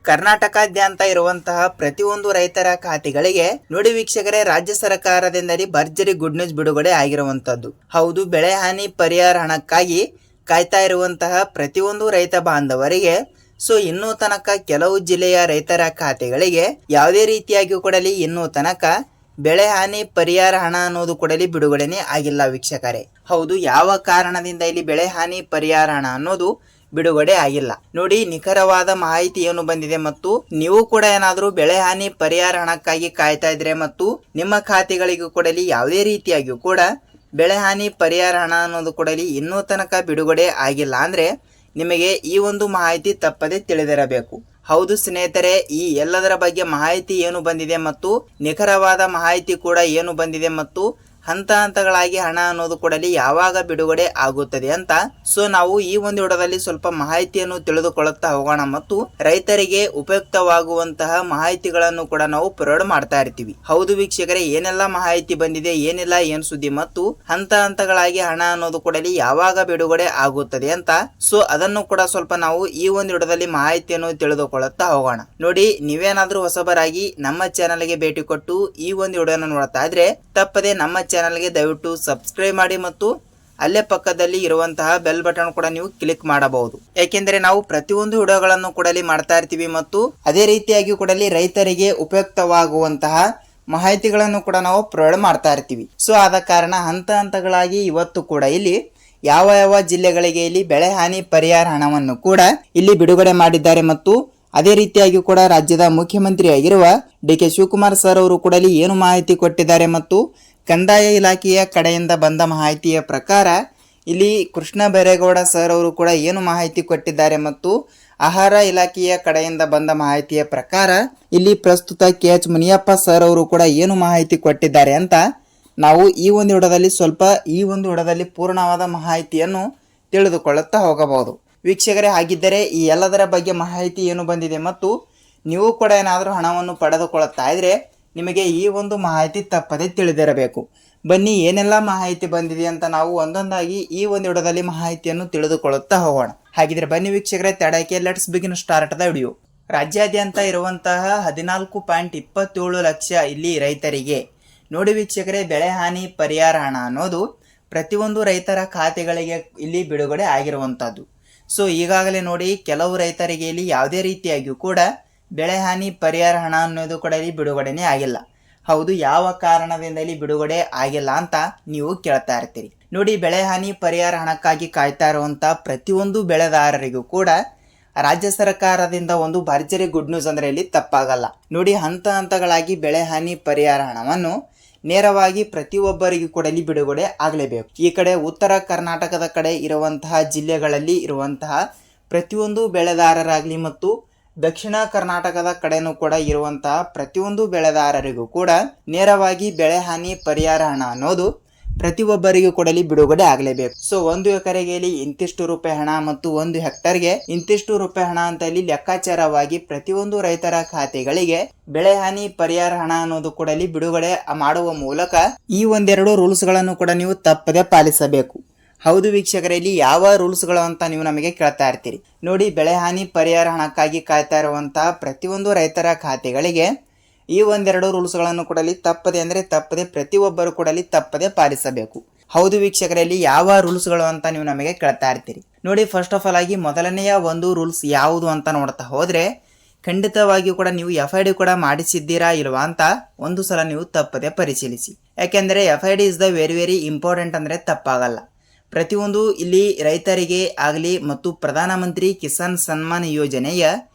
ಕರ್ನಾಟಕಾದ್ಯಂತ ಇರುವಂತಹ ಪ್ರತಿಯೊಂದು ರೈತರ ಖಾತೆಗಳಿಗೆ ನೋಡಿ ವೀಕ್ಷಕರೇ, ರಾಜ್ಯ ಸರ್ಕಾರದಿಂದ ಭರ್ಜರಿ ಗುಡ್ ನ್ಯೂಸ್ ಬಿಡುಗಡೆ ಆಗಿರುವಂತದ್ದು. ಹೌದು, ಬೆಳೆ ಹಾನಿ ಪರಿಹಾರ ಹಣಕ್ಕಾಗಿ ಕಾಯ್ತಾ ಇರುವಂತಹ ಪ್ರತಿಯೊಂದು ರೈತ ಬಾಂಧವರಿಗೆ ಇನ್ನೂ ತನಕ ಕೆಲವು ಜಿಲ್ಲೆಯ ರೈತರ ಖಾತೆಗಳಿಗೆ ಯಾವುದೇ ರೀತಿಯಾಗಿ ಕೊಡಲಿ ಇನ್ನೂ ತನಕ ಬೆಳೆ ಹಾನಿ ಪರಿಹಾರ ಹಣ ಅನ್ನೋದು ಕೊಡಲಿ ಬಿಡುಗಡೆನೇ ಆಗಿಲ್ಲ ವೀಕ್ಷಕರೇ. ಹೌದು, ಯಾವ ಕಾರಣದಿಂದ ಇಲ್ಲಿ ಬೆಳೆ ಹಾನಿ ಪರಿಹಾರ ಹಣ ಅನ್ನೋದು ಬಿಡುಗಡೆ ಆಗಿಲ್ಲ ನೋಡಿ. ನಿಖರವಾದ ಮಾಹಿತಿ ಏನು ಬಂದಿದೆ ಮತ್ತು ನೀವು ಕೂಡ ಏನಾದರೂ ಬೆಳೆ ಹಾನಿ ಪರಿಹಾರ ಹಣಕ್ಕಾಗಿ ಕಾಯ್ತಾ ಇದ್ರೆ ಮತ್ತು ನಿಮ್ಮ ಖಾತೆಗಳಿಗೂ ಕೊಡಲಿ ಯಾವುದೇ ರೀತಿಯಾಗಿಯೂ ಕೂಡ ಬೆಳೆ ಹಾನಿ ಪರಿಹಾರ ಹಣ ಅನ್ನೋದು ಕೊಡಲಿ ಇನ್ನೂ ತನಕ ಬಿಡುಗಡೆ ಆಗಿಲ್ಲ ಅಂದ್ರೆ ನಿಮಗೆ ಈ ಒಂದು ಮಾಹಿತಿ ತಪ್ಪದೆ ತಿಳಿದಿರಬೇಕು. ಹೌದು ಸ್ನೇಹಿತರೆ, ಈ ಎಲ್ಲದರ ಬಗ್ಗೆ ಮಾಹಿತಿ ಏನು ಬಂದಿದೆ ಮತ್ತು ನಿಖರವಾದ ಮಾಹಿತಿ ಕೂಡ ಏನು ಬಂದಿದೆ ಮತ್ತು ಹಂತ ಹಂತಗಳಾಗಿ ಹಣ ಅನ್ನೋದು ಕೊಡಲಿ ಯಾವಾಗ ಬಿಡುಗಡೆ ಆಗುತ್ತದೆ ಅಂತ ನಾವು ಈ ಒಂದು ವಿಡಿಯೋದಲ್ಲಿ ಸ್ವಲ್ಪ ಮಾಹಿತಿಯನ್ನು ತಿಳಿದುಕೊಳ್ಳುತ್ತಾ ಹೋಗೋಣ ಮತ್ತು ರೈತರಿಗೆ ಉಪಯುಕ್ತವಾಗುವಂತಹ ಮಾಹಿತಿಗಳನ್ನು ಕೂಡ ನಾವು ಪ್ರೊವೈಡ್ ಮಾಡ್ತಾ ಇರ್ತೀವಿ. ಹೌದು ವೀಕ್ಷಕರೇ, ಏನೆಲ್ಲ ಮಾಹಿತಿ ಬಂದಿದೆ, ಏನಿಲ್ಲ, ಏನ್ ಸುದ್ದಿ ಮತ್ತು ಹಂತ ಹಂತಗಳಾಗಿ ಹಣ ಅನ್ನೋದು ಕೊಡಲಿ ಯಾವಾಗ ಬಿಡುಗಡೆ ಆಗುತ್ತದೆ ಅಂತ ಅದನ್ನು ಕೂಡ ಸ್ವಲ್ಪ ನಾವು ಈ ಒಂದು ವಿಡಿಯೋದಲ್ಲಿ ಮಾಹಿತಿಯನ್ನು ತಿಳಿದುಕೊಳ್ಳುತ್ತಾ ಹೋಗೋಣ. ನೋಡಿ, ನೀವೇನಾದ್ರೂ ಹೊಸಬರಾಗಿ ನಮ್ಮ ಚಾನಲ್ಗೆ ಭೇಟಿ ಕೊಟ್ಟು ಈ ಒಂದು ವಿಡಿಯೋನ ನೋಡ್ತಾ ಇದ್ರೆ ತಪ್ಪದೆ ನಮ್ಮ ಚಾನಲ್ಗೆ ದಯವಿಟ್ಟು ಸಬ್ಸ್ಕ್ರೈಬ್ ಮಾಡಿ ಮತ್ತು ಅಲ್ಲೇ ಪಕ್ಕದಲ್ಲಿ ಇರುವಂತಹ ಬೆಲ್ ಬಟನ್ ಕೂಡ ನೀವು ಕ್ಲಿಕ್ ಮಾಡಬಹುದು. ಯಾಕೆಂದ್ರೆ ನಾವು ಪ್ರತಿಯೊಂದು ವಿಡಿಯೋಗಳನ್ನು ಕೂಡಲಿ ಮಾಡ್ತಾ ಇರ್ತೀವಿ ಮತ್ತು ಅದೇ ರೀತಿಯಾಗಿ ಕೂಡಲಿ ರೈತರಿಗೆ ಉಪಯುಕ್ತವಾಗುವಂತಹ ಮಾಹಿತಿಗಳನ್ನು ಕೂಡ ನಾವು ಪ್ರೊವೈಡ್ ಮಾಡ್ತಾ ಇರ್ತೀವಿ. ಆದ ಕಾರಣ ಹಂತ ಹಂತಗಳಾಗಿ ಇವತ್ತು ಕೂಡ ಇಲ್ಲಿ ಯಾವ ಯಾವ ಜಿಲ್ಲೆಗಳಿಗೆ ಇಲ್ಲಿ ಬೆಳೆ ಹಾನಿ ಪರಿಹಾರ ಹಣವನ್ನು ಕೂಡ ಇಲ್ಲಿ ಬಿಡುಗಡೆ ಮಾಡಿದ್ದಾರೆ ಮತ್ತು ಅದೇ ರೀತಿಯಾಗಿ ಕೂಡ ರಾಜ್ಯದ ಮುಖ್ಯಮಂತ್ರಿಯಾಗಿರುವ ಡಿ.ಕೆ. ಶಿವಕುಮಾರ್ ಸರ್ ಅವರು ಕೂಡ ಏನು ಮಾಹಿತಿ ಕೊಟ್ಟಿದ್ದಾರೆ ಮತ್ತು ಕಂದಾಯ ಇಲಾಖೆಯ ಕಡೆಯಿಂದ ಬಂದ ಮಾಹಿತಿಯ ಪ್ರಕಾರ ಇಲ್ಲಿ ಕೃಷ್ಣ ಬೈರೇಗೌಡ ಸರ್ ಅವರು ಕೂಡ ಏನು ಮಾಹಿತಿ ಕೊಟ್ಟಿದ್ದಾರೆ ಮತ್ತು ಆಹಾರ ಇಲಾಖೆಯ ಕಡೆಯಿಂದ ಬಂದ ಮಾಹಿತಿಯ ಪ್ರಕಾರ ಇಲ್ಲಿ ಪ್ರಸ್ತುತ ಕೆ.ಎಚ್. ಮುನಿಯಪ್ಪ ಸರ್ ಅವರು ಕೂಡ ಏನು ಮಾಹಿತಿ ಕೊಟ್ಟಿದ್ದಾರೆ ಅಂತ ನಾವು ಈ ಒಂದು ವಿಡಿಯೋದಲ್ಲಿ ಪೂರ್ಣವಾದ ಮಾಹಿತಿಯನ್ನು ತಿಳಿದುಕೊಳ್ಳುತ್ತಾ ಹೋಗಬಹುದು. ವೀಕ್ಷಕರೇ, ಹಾಗಿದ್ದರೆ ಈ ಎಲ್ಲದರ ಬಗ್ಗೆ ಮಾಹಿತಿ ಏನು ಬಂದಿದೆ ಮತ್ತು ನೀವು ಕೂಡ ಏನಾದರೂ ಹಣವನ್ನು ಪಡೆದುಕೊಳ್ಳುತ್ತಾ ಇದ್ರೆ ನಿಮಗೆ ಈ ಒಂದು ಮಾಹಿತಿ ತಪ್ಪದೆ ತಿಳಿದಿರಬೇಕು. ಬನ್ನಿ, ಏನೆಲ್ಲ ಮಾಹಿತಿ ಬಂದಿದೆ ಅಂತ ನಾವು ಒಂದೊಂದಾಗಿ ಈ ಒಂದು ವಿಡಿಯೋದಲ್ಲಿ ಮಾಹಿತಿಯನ್ನು ತಿಳಿದುಕೊಳ್ಳುತ್ತಾ ಹೋಗೋಣ. ಹಾಗಿದ್ರೆ ಬನ್ನಿ ವೀಕ್ಷಕರೇ, ತಡಕ್ಕೆ let's begin start the video. ರಾಜ್ಯಾದ್ಯಂತ ಇರುವಂತಹ 14.27 ಲಕ್ಷ ಇಲ್ಲಿ ರೈತರಿಗೆ ನೋಡಿ ವೀಕ್ಷಕರೇ, ಬೆಳೆ ಹಾನಿ ಪರಿಹಾರ ಹಣ ಅನ್ನೋದು ಪ್ರತಿಯೊಂದು ರೈತರ ಖಾತೆಗಳಿಗೆ ಇಲ್ಲಿ ಬಿಡುಗಡೆ ಆಗಿರುವಂತದ್ದು. ಈಗಾಗಲೇ ನೋಡಿ ಕೆಲವು ರೈತರಿಗೆ ಇಲ್ಲಿ ಯಾವುದೇ ರೀತಿಯಾಗಿಯೂ ಕೂಡ ಬೆಳೆ ಹಾನಿ ಪರಿಹಾರ ಹಣ ಅನ್ನೋದು ಕೂಡ ಇಲ್ಲಿ ಬಿಡುಗಡೆನೇ ಆಗಿಲ್ಲ. ಹೌದು, ಯಾವ ಕಾರಣದಿಂದ ಇಲ್ಲಿ ಬಿಡುಗಡೆ ಆಗಿಲ್ಲ ಅಂತ ನೀವು ಕೇಳ್ತಾ ಇರ್ತೀರಿ. ನೋಡಿ, ಬೆಳೆ ಹಾನಿ ಪರಿಹಾರ ಹಣಕ್ಕಾಗಿ ಕಾಯ್ತಾ ಇರುವಂತಹ ಪ್ರತಿಯೊಂದು ಬೆಳೆದಾರರಿಗೂ ಕೂಡ ರಾಜ್ಯ ಸರ್ಕಾರದಿಂದ ಒಂದು ಭರ್ಜರಿ ಗುಡ್ ನ್ಯೂಸ್ ಅಂದ್ರೆ ಇಲ್ಲಿ ತಪ್ಪಾಗಲ್ಲ. ನೋಡಿ, ಹಂತ ಹಂತಗಳಾಗಿ ಬೆಳೆ ಹಾನಿ ಪರಿಹಾರ ಹಣವನ್ನು ನೇರವಾಗಿ ಪ್ರತಿಯೊಬ್ಬರಿಗೂ ಕೂಡ ಇಲ್ಲಿ ಬಿಡುಗಡೆ ಆಗಲೇಬೇಕು. ಈ ಕಡೆ ಉತ್ತರ ಕರ್ನಾಟಕದ ಕಡೆ ಇರುವಂತಹ ಜಿಲ್ಲೆಗಳಲ್ಲಿ ಇರುವಂತಹ ಪ್ರತಿಯೊಂದು ಬೆಳೆದಾರರಾಗಲಿ ಮತ್ತು ದಕ್ಷಿಣ ಕರ್ನಾಟಕದ ಕಡೆನೂ ಕೂಡ ಇರುವಂತಹ ಪ್ರತಿಯೊಂದು ಬೆಳೆದಾರರಿಗೂ ಕೂಡ ನೇರವಾಗಿ ಬೆಳೆ ಹಾನಿ ಪರಿಹಾರ ಹಣ ಅನ್ನೋದು ಪ್ರತಿಯೊಬ್ಬರಿಗೂ ಕೊಡಲಿ ಬಿಡುಗಡೆ ಆಗಲೇಬೇಕು. 1 ಎಕರೆಗೆ ಇಲ್ಲಿ ಇಂತಿಷ್ಟು ರೂಪಾಯಿ ಹಣ ಮತ್ತು 1 ಹೆಕ್ಟರ್ಗೆ ಇಂತಿಷ್ಟು ರೂಪಾಯಿ ಹಣ ಅಂತ ಇಲ್ಲಿ ಲೆಕ್ಕಾಚಾರವಾಗಿ ಪ್ರತಿಯೊಂದು ರೈತರ ಖಾತೆಗಳಿಗೆ ಬೆಳೆ ಹಾನಿ ಪರಿಹಾರ ಹಣ ಅನ್ನೋದು ಕೂಡ ಇಲ್ಲಿ ಬಿಡುಗಡೆ ಮಾಡುವ ಮೂಲಕ ಈ ಒಂದೆರಡು ರೂಲ್ಸ್ ಗಳನ್ನು ಕೂಡ ನೀವು ತಪ್ಪದೆ ಪಾಲಿಸಬೇಕು. ಹೌದು ವೀಕ್ಷಕರೇ, ಇಲ್ಲಿ ಯಾವ ರೂಲ್ಸ್ ಗಳು ಅಂತ ನೀವು ನಮಗೆ ಕೇಳ್ತಾ ಇರ್ತೀರಿ. ನೋಡಿ, ಬೆಳೆ ಹಾನಿ ಪರಿಹಾರ ಹಣಕ್ಕಾಗಿ ಕಾಯ್ತಾ ಇರುವಂತಹ ಪ್ರತಿಯೊಂದು ರೈತರ ಖಾತೆಗಳಿಗೆ ಈ ಒಂದೆರಡು ರೂಲ್ಸ್ ಗಳನ್ನು ಕೊಡಲಿ ತಪ್ಪದೆ ಪ್ರತಿಯೊಬ್ಬರು ಕೊಡಲಿ ತಪ್ಪದೆ ಪಾಲಿಸಬೇಕು. ಹೌದು ವೀಕ್ಷಕರಲ್ಲಿ, ಯಾವ ರೂಲ್ಸ್ ಗಳು ಅಂತ ನೀವು ನಮಗೆ ಕೇಳ್ತಾ ಇರ್ತೀರಿ. ನೋಡಿ, ಫಸ್ಟ್ ಆಫ್ ಆಲ್ ಆಗಿ ಮೊದಲನೆಯ ಒಂದು ರೂಲ್ಸ್ ಯಾವುದು ಅಂತ ನೋಡ್ತಾ ಹೋದ್ರೆ ಖಂಡಿತವಾಗಿಯೂ ಕೂಡ ನೀವು FID ಕೂಡ ಮಾಡಿಸಿದ್ದೀರಾ ಇಲ್ವಾ ಅಂತ ಒಂದು ಸಲ ನೀವು ತಪ್ಪದೆ ಪರಿಶೀಲಿಸಿ. ಯಾಕೆಂದ್ರೆ FID is the very very important ಅಂದ್ರೆ ತಪ್ಪಾಗಲ್ಲ. ಪ್ರತಿಯೊಂದು ಇಲ್ಲಿ ರೈತರಿಗೆ ಆಗಲಿ ಮತ್ತು ಪ್ರಧಾನಮಂತ್ರಿ ಕಿಸಾನ್ ಸನ್ಮಾನ್ ಯೋಜನೆಯ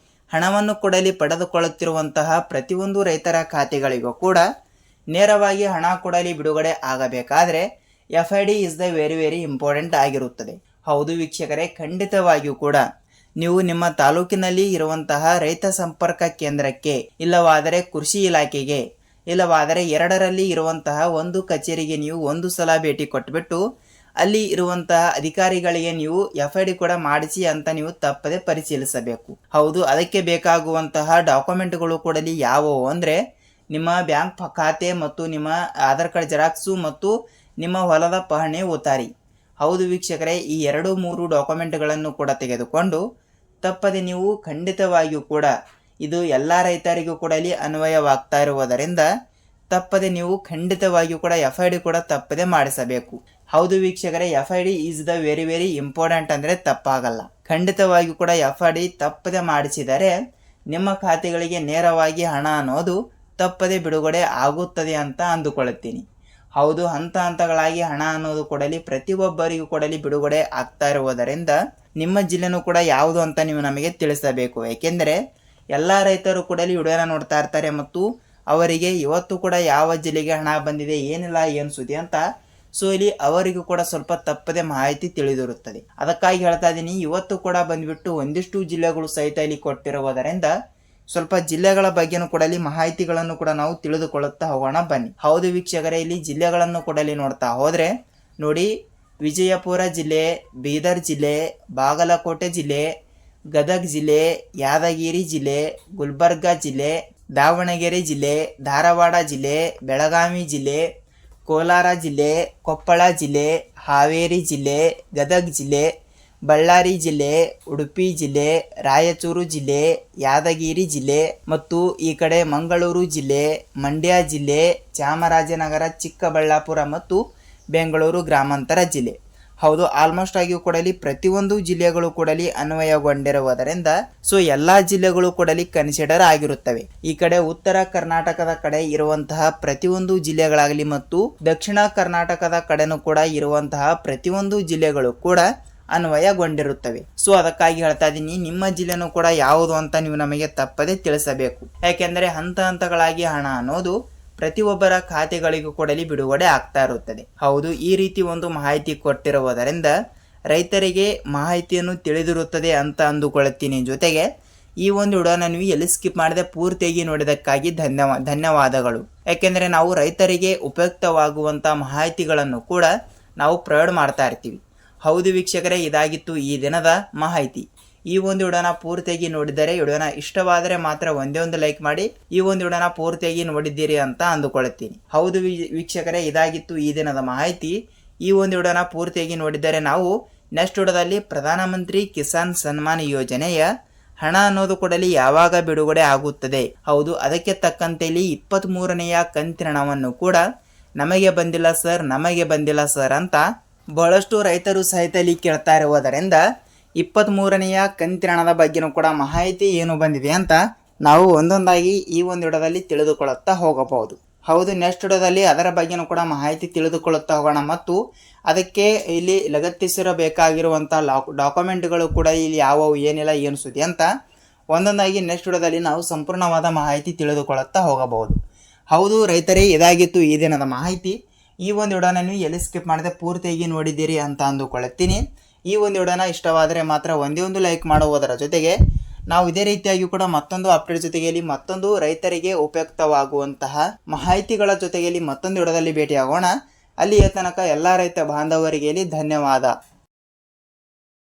ಹಣವನ್ನು ಕೊಡಲಿ ಪಡೆದುಕೊಳ್ಳುತ್ತಿರುವಂತಹ ಪ್ರತಿಯೊಂದು ರೈತರ ಖಾತೆಗಳಿಗೂ ಕೂಡ ನೇರವಾಗಿ ಹಣ ಕೊಡಲಿ ಬಿಡುಗಡೆ ಆಗಬೇಕಾದ್ರೆ FID is the very very important ಆಗಿರುತ್ತದೆ. ಹೌದು ವೀಕ್ಷಕರೇ, ಖಂಡಿತವಾಗಿಯೂ ಕೂಡ ನೀವು ನಿಮ್ಮ ತಾಲೂಕಿನಲ್ಲಿ ಇರುವಂತಹ ರೈತ ಸಂಪರ್ಕ ಕೇಂದ್ರಕ್ಕೆ ಇಲ್ಲವಾದರೆ ಕೃಷಿ ಇಲಾಖೆಗೆ ಇಲ್ಲವಾದರೆ ಎರಡರಲ್ಲಿ ಇರುವಂತಹ ಒಂದು ಕಚೇರಿಗೆ ನೀವು ಒಂದು ಸಲ ಭೇಟಿ ಕೊಟ್ಟುಬಿಟ್ಟು ಅಲ್ಲಿ ಇರುವಂತಹ ಅಧಿಕಾರಿಗಳಿಗೆ ನೀವು FID ಕೂಡ ಮಾಡಿಸಿ ಅಂತ ನೀವು ತಪ್ಪದೆ ಪರಿಶೀಲಿಸಬೇಕು. ಹೌದು, ಅದಕ್ಕೆ ಬೇಕಾಗುವಂತಹ ಡಾಕ್ಯುಮೆಂಟ್ಗಳು ಕೂಡ ಯಾವುವು ಅಂದ್ರೆ ನಿಮ್ಮ ಬ್ಯಾಂಕ್ ಖಾತೆ ಮತ್ತು ನಿಮ್ಮ ಆಧಾರ್ ಕಾರ್ಡ್ ಜೆರಾಕ್ಸು ಮತ್ತು ನಿಮ್ಮ ಹೊಲದ ಪಹಣಿ ಉತಾರಿ. ಹೌದು ವೀಕ್ಷಕರೇ, ಈ 2-3 ಡಾಕ್ಯುಮೆಂಟ್ಗಳನ್ನು ಕೂಡ ತೆಗೆದುಕೊಂಡು ತಪ್ಪದೆ ನೀವು ಖಂಡಿತವಾಗಿಯೂ ಕೂಡ ಇದು ಎಲ್ಲ ರೈತರಿಗೂ ಕೂಡ ಇಲ್ಲಿ ಅನ್ವಯವಾಗ್ತಾ ಇರುವುದರಿಂದ ತಪ್ಪದೆ ನೀವು ಖಂಡಿತವಾಗಿಯೂ ಕೂಡ FID ಕೂಡ ತಪ್ಪದೆ ಮಾಡಿಸಬೇಕು. ಹೌದು ವೀಕ್ಷಕರೇ, FID is the very very important ಅಂದರೆ ತಪ್ಪಾಗಲ್ಲ. ಖಂಡಿತವಾಗಿಯೂ ಕೂಡ FID ತಪ್ಪದೆ ಮಾಡಿಸಿದರೆ ನಿಮ್ಮ ಖಾತೆಗಳಿಗೆ ನೇರವಾಗಿ ಹಣ ಅನ್ನೋದು ತಪ್ಪದೆ ಬಿಡುಗಡೆ ಆಗುತ್ತದೆ ಅಂತ ಅಂದುಕೊಳ್ಳುತ್ತೀನಿ. ಹೌದು, ಹಂತ ಹಂತಗಳಾಗಿ ಹಣ ಅನ್ನೋದು ಕೊಡಲಿ ಪ್ರತಿಯೊಬ್ಬರಿಗೂ ಕೊಡಲಿ ಬಿಡುಗಡೆ ಆಗ್ತಾ ಇರುವುದರಿಂದ ನಿಮ್ಮ ಜಿಲ್ಲೆನೂ ಕೂಡ ಯಾವುದು ಅಂತ ನೀವು ನಮಗೆ ತಿಳಿಸಬೇಕು. ಏಕೆಂದರೆ ಎಲ್ಲ ರೈತರು ಕೂಡ ವಿಡಿಯೋನ ನೋಡ್ತಾ ಇರ್ತಾರೆ ಮತ್ತು ಅವರಿಗೆ ಇವತ್ತು ಕೂಡ ಯಾವ ಜಿಲ್ಲೆಗೆ ಹಣ ಬಂದಿದೆ, ಏನಿಲ್ಲ, ಏನು ಸುದ್ದಿ ಅಂತ ಸೊ ಇಲ್ಲಿ ಅವರಿಗೂ ಕೂಡ ಸ್ವಲ್ಪ ತಪ್ಪದೆ ಮಾಹಿತಿ ತಿಳಿದಿರುತ್ತದೆ. ಅದಕ್ಕಾಗಿ ಹೇಳ್ತಾ ಇದ್ದೀನಿ, ಇವತ್ತು ಕೂಡ ಬಂದ್ಬಿಟ್ಟು ಒಂದಿಷ್ಟು ಜಿಲ್ಲೆಗಳು ಸಹಿತ ಇಲ್ಲಿ ಕೊಟ್ಟಿರುವುದರಿಂದ ಸ್ವಲ್ಪ ಜಿಲ್ಲೆಗಳ ಬಗ್ಗೆನೂ ಕೂಡ ಇಲ್ಲಿ ಮಾಹಿತಿಗಳನ್ನು ಕೂಡ ನಾವು ತಿಳಿದುಕೊಳ್ಳುತ್ತಾ ಹೋಗೋಣ ಬನ್ನಿ. ಹೌದು ವೀಕ್ಷಕರೇ, ಇಲ್ಲಿ ಜಿಲ್ಲೆಗಳನ್ನು ಕೂಡ ಇಲ್ಲಿ ನೋಡ್ತಾ ಹೋದ್ರೆ ನೋಡಿ, ವಿಜಯಪುರ ಜಿಲ್ಲೆ, ಬೀದರ್ ಜಿಲ್ಲೆ, ಬಾಗಲಕೋಟೆ ಜಿಲ್ಲೆ, ಗದಗ ಜಿಲ್ಲೆ, ಯಾದಗಿರಿ ಜಿಲ್ಲೆ, ಗುಲ್ಬರ್ಗಾ ಜಿಲ್ಲೆ, ದಾವಣಗೆರೆ ಜಿಲ್ಲೆ, ಧಾರವಾಡ ಜಿಲ್ಲೆ, ಬೆಳಗಾವಿ ಜಿಲ್ಲೆ, ಕೋಲಾರ ಜಿಲ್ಲೆ, ಕೊಪ್ಪಳ ಜಿಲ್ಲೆ, ಹಾವೇರಿ ಜಿಲ್ಲೆ, ಗದಗ ಜಿಲ್ಲೆ, ಬಳ್ಳಾರಿ ಜಿಲ್ಲೆ, ಉಡುಪಿ ಜಿಲ್ಲೆ, ರಾಯಚೂರು ಜಿಲ್ಲೆ, ಯಾದಗಿರಿ ಜಿಲ್ಲೆ ಮತ್ತು ಈ ಕಡೆ ಮಂಗಳೂರು ಜಿಲ್ಲೆ, ಮಂಡ್ಯ ಜಿಲ್ಲೆ, ಚಾಮರಾಜನಗರ, ಚಿಕ್ಕಬಳ್ಳಾಪುರ ಮತ್ತು ಬೆಂಗಳೂರು ಗ್ರಾಮಾಂತರ ಜಿಲ್ಲೆ. ಹೌದು, ಆಲ್ಮೋಸ್ಟ್ ಆಗಿಯೂ ಕೂಡ ಇಲ್ಲಿ ಪ್ರತಿಯೊಂದು ಜಿಲ್ಲೆಗಳು ಕೂಡ ಅನ್ವಯಗೊಂಡಿರುವುದರಿಂದ ಸೊ ಎಲ್ಲಾ ಜಿಲ್ಲೆಗಳು ಕೂಡ ಕನ್ಸಿಡರ್ ಆಗಿರುತ್ತವೆ. ಈ ಕಡೆ ಉತ್ತರ ಕರ್ನಾಟಕದ ಕಡೆ ಇರುವಂತಹ ಪ್ರತಿಯೊಂದು ಜಿಲ್ಲೆಗಳಾಗಲಿ ಮತ್ತು ದಕ್ಷಿಣ ಕರ್ನಾಟಕದ ಕಡೆನೂ ಕೂಡ ಇರುವಂತಹ ಪ್ರತಿಯೊಂದು ಜಿಲ್ಲೆಗಳು ಕೂಡ ಅನ್ವಯಗೊಂಡಿರುತ್ತವೆ. ಸೊ ಅದಕ್ಕಾಗಿ ಹೇಳ್ತಾ ಇದ್ದೀನಿ, ನಿಮ್ಮ ಜಿಲ್ಲೆನೂ ಕೂಡ ಯಾವುದು ಅಂತ ನೀವು ನಮಗೆ ತಪ್ಪದೆ ತಿಳಿಸಬೇಕು. ಯಾಕೆಂದರೆ ಹಂತ ಹಂತಗಳಾಗಿ ಹಣ ಅನ್ನೋದು ಪ್ರತಿಯೊಬ್ಬರ ಖಾತೆಗಳಿಗೂ ಕೂಡ ಬಿಡುಗಡೆ ಆಗ್ತಾ ಇರುತ್ತದೆ. ಹೌದು, ಈ ರೀತಿ ಒಂದು ಮಾಹಿತಿ ಕೊಟ್ಟಿರುವುದರಿಂದ ರೈತರಿಗೆ ಮಾಹಿತಿಯನ್ನು ತಿಳಿದಿರುತ್ತದೆ ಅಂತ ಅಂದುಕೊಳ್ಳುತ್ತೀನಿ. ಜೊತೆಗೆ ಈ ಒಂದು ವಿಡಿಯೋನ ನೀವು ಎಲ್ಲಿ ಸ್ಕಿಪ್ ಮಾಡದೆ ಪೂರ್ತಿಯಾಗಿ ನೋಡಿದಕ್ಕಾಗಿ ಧನ್ಯವಾದಗಳು. ಯಾಕೆಂದರೆ ನಾವು ರೈತರಿಗೆ ಉಪಯುಕ್ತವಾಗುವಂಥ ಮಾಹಿತಿಗಳನ್ನು ಕೂಡ ನಾವು ಪ್ರೊವೈಡ್ ಮಾಡ್ತಾ ಇರ್ತೀವಿ. ಹೌದು ವೀಕ್ಷಕರೇ, ಇದಾಗಿತ್ತು ಈ ದಿನದ ಮಾಹಿತಿ. ಈ ಒಂದು ವಿಡಿಯೋನ ಪೂರ್ತಿಯಾಗಿ ನೋಡಿದರೆ, ವಿಡಿಯೋನ ಇಷ್ಟವಾದರೆ ಮಾತ್ರ ಒಂದೇ ಒಂದು ಲೈಕ್ ಮಾಡಿ ಈ ಒಂದು ವಿಡಿಯೋನ ಪೂರ್ತಿಯಾಗಿ ನೋಡಿದ್ದೀರಿ ಅಂತ ಅಂದುಕೊಳ್ಳುತ್ತೀನಿ. ಹೌದು ವೀಕ್ಷಕರೇ, ಇದಾಗಿತ್ತು ಈ ದಿನದ ಮಾಹಿತಿ. ಈ ಒಂದು ವಿಡಿಯೋನ ಪೂರ್ತಿಯಾಗಿ ನೋಡಿದರೆ ನಾವು ನೆಕ್ಸ್ಟ್ ವಿಡಿಯೋದಲ್ಲಿ ಪ್ರಧಾನಮಂತ್ರಿ ಕಿಸಾನ್ ಸನ್ಮಾನ್ ಯೋಜನೆಯ ಹಣ ಅನ್ನೋದು ಕೂಡ ಯಾವಾಗ ಬಿಡುಗಡೆ ಆಗುತ್ತದೆ, ಹೌದು ಅದಕ್ಕೆ ತಕ್ಕಂತೆ ಇಲ್ಲಿ 23ನೆಯ ಕಂತಿನ ಹಣವನ್ನು ಕೂಡ ನಮಗೆ ಬಂದಿಲ್ಲ ಸರ್ ಅಂತ ಬಹಳಷ್ಟು ರೈತರು ಸಹಿತ ಇಲ್ಲಿ ಕೇಳ್ತಾ ಇರುವುದರಿಂದ 23ನೆಯ ಕಂತಿನ ಹಣದ ಬಗ್ಗೆನೂ ಕೂಡ ಮಾಹಿತಿ ಏನು ಬಂದಿದೆ ಅಂತ ನಾವು ಒಂದೊಂದಾಗಿ ಈ ಒಂದು ವಿಡಿಯೋದಲ್ಲಿ ತಿಳಿದುಕೊಳ್ಳುತ್ತಾ ಹೋಗಬಹುದು. ಹೌದು, ನೆಕ್ಸ್ಟ್ ವಿಡಿಯೋದಲ್ಲಿ ಅದರ ಬಗ್ಗೆನೂ ಕೂಡ ಮಾಹಿತಿ ತಿಳಿದುಕೊಳ್ಳುತ್ತಾ ಹೋಗೋಣ ಮತ್ತು ಅದಕ್ಕೆ ಇಲ್ಲಿ ಲಗತ್ತಿಸಿರಬೇಕಾಗಿರುವಂಥ ಡಾಕ್ಯುಮೆಂಟ್ಗಳು ಕೂಡ ಇಲ್ಲಿ ಯಾವುವು, ಏನಿಲ್ಲ, ಏನು ಸುದ್ದಿ ಅಂತ ಒಂದೊಂದಾಗಿ ನೆಕ್ಸ್ಟ್ ವಿಡಿಯೋದಲ್ಲಿ ನಾವು ಸಂಪೂರ್ಣವಾದ ಮಾಹಿತಿ ತಿಳಿದುಕೊಳ್ಳುತ್ತಾ ಹೋಗಬಹುದು. ಹೌದು ರೈತರೇ, ಇದಾಗಿತ್ತು ಈ ದಿನದ ಮಾಹಿತಿ. ಈ ಒಂದು ವಿಡಿಯೋನ ನೀವು ಎಲ್ಲಿ ಸ್ಕಿಪ್ ಮಾಡದೆ ಪೂರ್ತಿಯಾಗಿ ನೋಡಿದ್ದೀರಿ ಅಂತ ಅಂದುಕೊಳ್ಳುತ್ತೀನಿ. ಈ ಒಂದು ವಿಡಿಯೋನ ಇಷ್ಟವಾದರೆ ಮಾತ್ರ ಒಂದೇ ಒಂದು ಲೈಕ್ ಮಾಡುವುದರ ಜೊತೆಗೆ ನಾವು ಇದೇ ರೀತಿಯಾಗಿ ಕೂಡ ಮತ್ತೊಂದು ಅಪ್ಡೇಟ್ ಜೊತೆಗೆ ಮತ್ತೊಂದು ರೈತರಿಗೆ ಉಪಯುಕ್ತವಾಗುವಂತಹ ಮಾಹಿತಿಗಳ ಜೊತೆಗೆ ಮತ್ತೊಂದು ವಿಡಿಯೋದಲ್ಲಿ ಭೇಟಿಯಾಗೋಣ. ಅಲ್ಲಿಯ ತನಕ ಎಲ್ಲ ರೈತ ಬಾಂಧವರಿಗೆ ಧನ್ಯವಾದ.